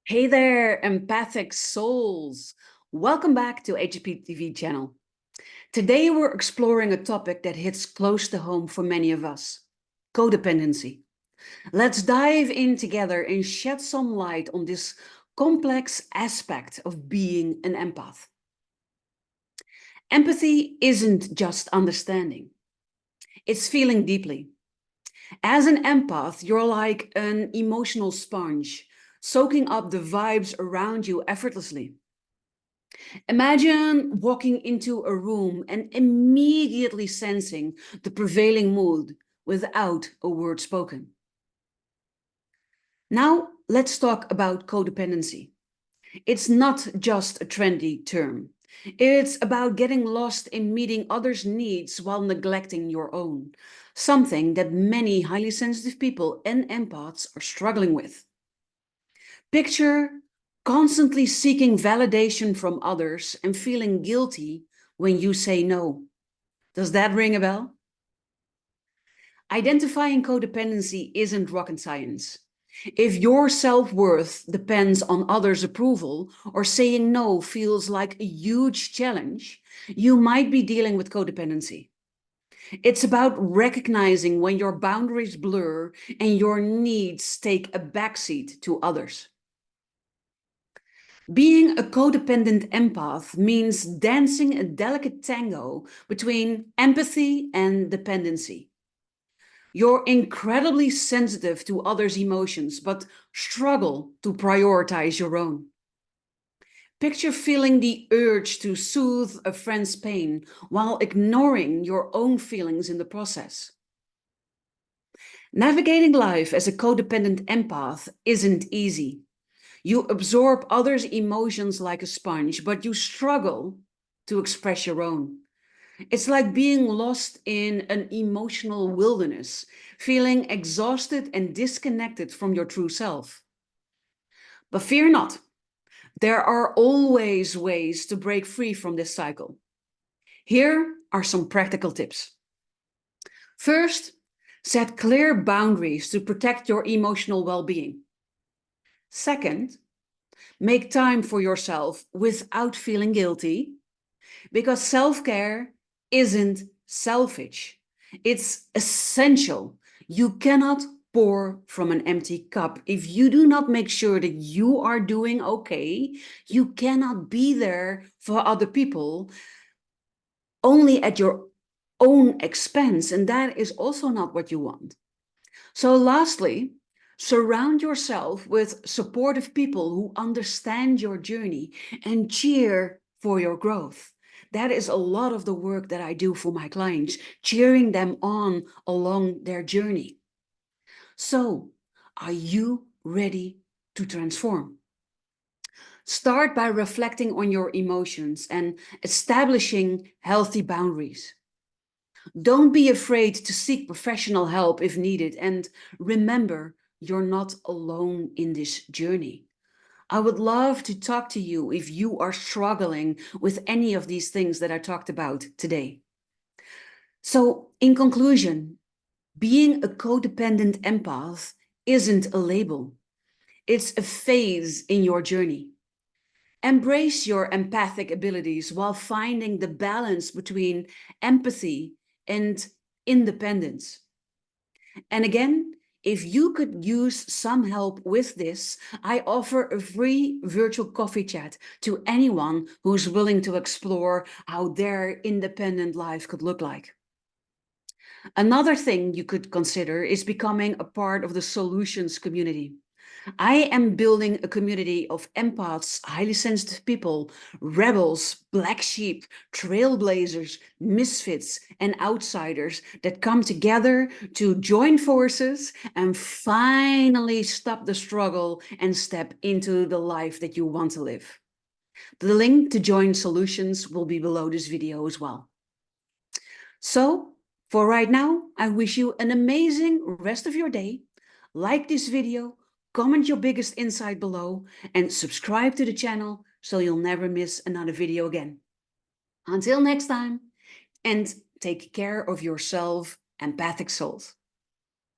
Hey there, empathic souls. Welcome back to HSP TV Channel. Today we're exploring a topic that hits close to home for many of us, codependency. Let's dive in together and shed some light on this complex aspect of being an empath. Empathy isn't just understanding, it's feeling deeply. As an empath, you're like an emotional sponge, soaking up the vibes around you effortlessly. Imagine walking into a room and immediately sensing the prevailing mood without a word spoken. Now, let's talk about codependency. It's not just a trendy term. It's about getting lost in meeting others' needs while neglecting your own, something that many highly sensitive people and empaths are struggling with. Picture constantly seeking validation from others and feeling guilty when you say no. Does that ring a bell? Identifying codependency isn't rocket science. If your self-worth depends on others' approval or saying no feels like a huge challenge, you might be dealing with codependency. It's about recognizing when your boundaries blur and your needs take a backseat to others. Being a codependent empath means dancing a delicate tango between empathy and dependency. You're incredibly sensitive to others' emotions, but struggle to prioritize your own. Picture feeling the urge to soothe a friend's pain while ignoring your own feelings in the process. Navigating life as a codependent empath isn't easy. You absorb others' emotions like a sponge, but you struggle to express your own. It's like being lost in an emotional wilderness, feeling exhausted and disconnected from your true self. But fear not, there are always ways to break free from this cycle. Here are some practical tips. First, set clear boundaries to protect your emotional well-being. Second, make time for yourself without feeling guilty, because self-care isn't selfish. It's essential. You cannot pour from an empty cup. If you do not make sure that you are doing okay, you cannot be there for other people only at your own expense. And that is also not what you want. So lastly, surround yourself with supportive people who understand your journey and cheer for your growth. That is a lot of the work that I do for my clients, cheering them on along their journey. So, are you ready to transform? Start by reflecting on your emotions and establishing healthy boundaries. Don't be afraid to seek professional help if needed, and remember, you're not alone in this journey. I would love to talk to you if you are struggling with any of these things that I talked about today. So, in conclusion, being a codependent empath isn't a label. It's a phase in your journey. Embrace your empathic abilities while finding the balance between empathy and independence. And again, if you could use some help with this, I offer a free virtual coffee chat to anyone who's willing to explore how their independent life could look like. Another thing you could consider is becoming a part of the solutions community. I am building a community of empaths, highly sensitive people, rebels, black sheep, trailblazers, misfits, and outsiders that come together to join forces and finally stop the struggle and step into the life that you want to live. The link to join solutions will be below this video as well. So, for right now, I wish you an amazing rest of your day. Like this video, comment your biggest insight below, and subscribe to the channel so you'll never miss another video again. Until next time, and take care of yourself, empathic souls.